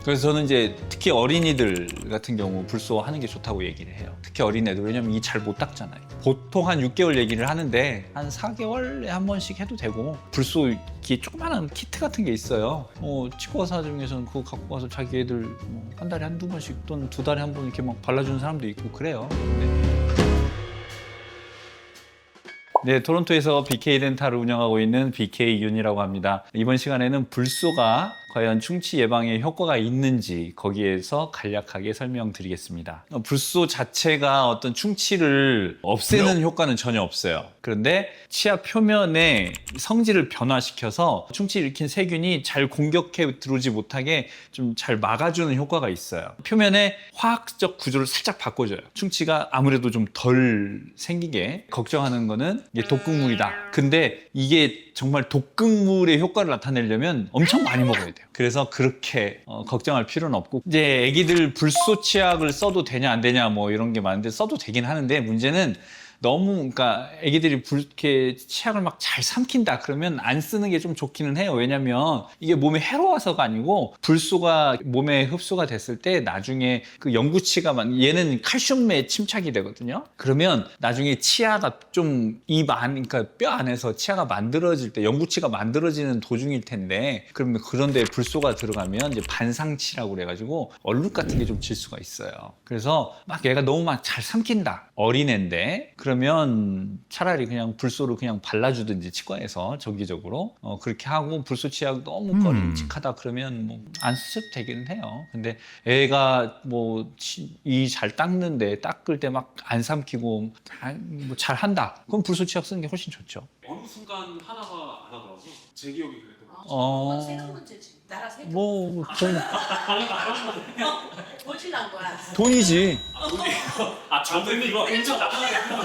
그래서 저는 이제 특히 어린이들 같은 경우 불소 하는 게 좋다고 얘기를 해요. 특히 어린애들, 왜냐면 이 잘 못 닦잖아요. 보통 한 6개월 얘기를 하는데 한 4개월에 한 번씩 해도 되고, 불소 이렇게 조그마한 키트 같은 게 있어요. 치과의사 중에서는 그거 갖고 가서 자기 애들 한 달에 한두 번씩 또는 두 달에 한 번 이렇게 막 발라주는 사람도 있고 그래요. 네, 토론토에서 BK 덴탈을 운영하고 있는 BK 윤이라고 합니다. 이번 시간에는 불소가 과연 충치 예방에 효과가 있는지 거기에서 간략하게 설명드리겠습니다. 불소 자체가 어떤 충치를 없애는 효과는 전혀 없어요. 그런데 치아 표면의 성질을 변화시켜서 충치 일으킨 세균이 잘 공격해 들어오지 못하게 좀 잘 막아주는 효과가 있어요. 표면의 화학적 구조를 살짝 바꿔줘요. 충치가 아무래도 좀 덜 생기게. 걱정하는 거는 이게 독극물이다. 근데 이게 정말 독극물의 효과를 나타내려면 엄청 많이 먹어야 돼요. 그래서 그렇게 걱정할 필요는 없고, 이제 애기들 불소 치약을 써도 되냐 안 되냐 뭐 이런 게 많은데 써도 되긴 하는데, 문제는 너무, 그러니까 애기들이 이렇게 치약을 막 잘 삼킨다 그러면 안 쓰는 게 좀 좋기는 해요. 왜냐면 이게 몸에 해로워서가 아니고, 불소가 몸에 흡수가 됐을 때 나중에 그 영구치가 얘는 칼슘에 침착이 되거든요. 그러면 나중에 치아가 좀 입 안, 그러니까 뼈 안에서 치아가 만들어질 때 영구치가 만들어지는 도중일 텐데, 그러면 그런데 불소가 들어가면 이제 반상치라고 그래가지고 얼룩 같은 게 좀 질 수가 있어요. 그래서 막 얘가 너무 막 잘 삼킨다, 어린애인데, 그러면 차라리 그냥 불소를 그냥 발라주든지 치과에서 정기적으로 그렇게 하고, 불소 치약 너무 꺼림칙하다 그러면 뭐 안 쓰셔도 되긴 해요. 근데 애가 뭐 이 잘 닦는데 닦을 때 막 안 삼키고 뭐 잘 한다, 그럼 불소 치약 쓰는 게 훨씬 좋죠. 어느 순간 하나가 안 하더라고. 제 기억이 그랬던 것 같아요. 어, 세금 문제지. 나라 세금. 뭐 모질란 거야. 돈이지. 저는 이거 인정 나가는 거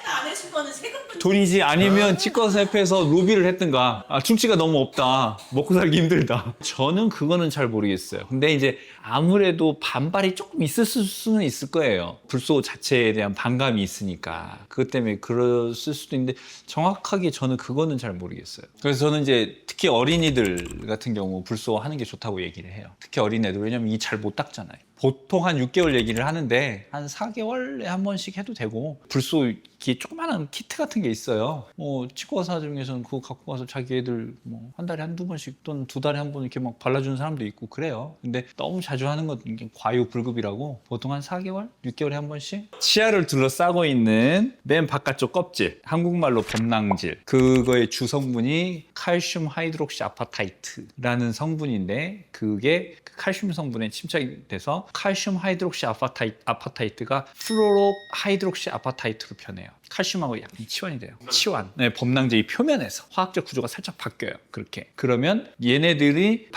안 해준 거는 세금 문제. 돈이지. 아니면 치과의사 옆에서 로비를 했든가, 충치가 너무 없다, 먹고 살기 힘들다. 저는 그거는 잘 모르겠어요. 근데 이제 아무래도 반발이 조금 있을 수는 있을 거예요. 불소 자체에 대한 반감이 있으니까 그것 때문에 그랬을 수도 있는데, 정확하게 저는 그거는 잘 모르겠어요. 그래서 저는 이제 특히 어린이들 같은 경우 불소 하는 게 좋다고 얘기를 해요. 특히 어린애들, 왜냐면 이 잘 못 닦잖아요. 보통 한 6개월 얘기를 하는데 한 4개월에 한 번씩 해도 되고, 불소 이렇게 조그마한 키트 같은 게 있어요. 치과의사 중에서는 그거 갖고 가서 자기 애들 한 달에 한두 번씩 또는 두 달에 한 번 이렇게 막 발라주는 사람도 있고 그래요. 근데 너무 자주 하는 건 이게 과유불급이라고, 보통 한 4개월, 6개월에 한 번씩. 치아를 둘러싸고 있는 맨 바깥쪽 껍질, 한국말로 범낭질, 그거의 주성분이 칼슘 하이드록시 아파타이트라는 성분인데, 그게 그 칼슘 성분에 침착이 돼서 칼슘 하이드록시 아파타이트가 플로로 하이드록시 아파타이트로 변해요. 칼슘하고 약간 치환이 돼요. 치환. 네, 범낭제의 표면에서 화학적 구조가 살짝 바뀌어요. 그렇게. 그러면 얘네들이,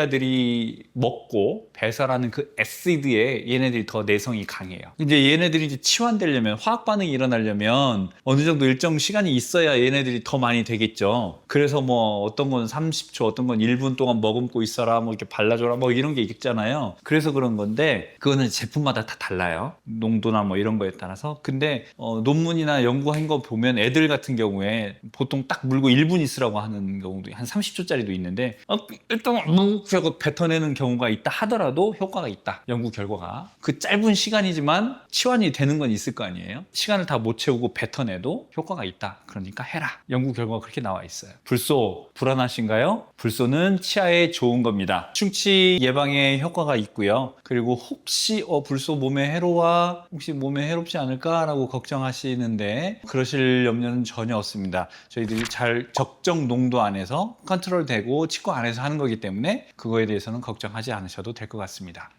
박테리아들이 먹고 배설하는 그 애시드에 얘네들이 더 내성이 강해요. 이제 얘네들이 이제 치환되려면, 화학 반응이 일어나려면 어느 정도 일정 시간이 있어야 얘네들이 더 많이 되겠죠. 그래서 뭐 어떤 건 30초, 어떤 건 1분 동안 머금고 있어라, 뭐 이렇게 발라줘라, 뭐 이런 게 있잖아요. 그래서 그런 건데, 그거는 제품마다 다 달라요. 농도나 뭐 이런 거에 따라서. 근데 논문이나 연구한 거 보면 애들 같은 경우에 보통 딱 물고 1분 있으라고 하는 경우도 한 30초짜리도 있는데, 일단 하고 뱉어내는 경우가 있다 하더라도 효과가 있다, 연구 결과가. 그 짧은 시간이지만 치환이 되는 건 있을 거 아니에요. 시간을 다 못 채우고 뱉어내도 효과가 있다, 그러니까 해라. 연구 결과가 그렇게 나와 있어요. 불소 불안하신가요? 불소는 치아에 좋은 겁니다. 충치 예방에 효과가 있고요. 그리고 혹시 불소 몸에 해로워, 혹시 몸에 해롭지 않을까라고 걱정하시는데, 그러실 염려는 전혀 없습니다. 저희들이 잘 적정 농도 안에서 컨트롤되고 치과 안에서 하는 거기 때문에 그거에 대해서는 걱정하지 않으셔도 될 것 같습니다.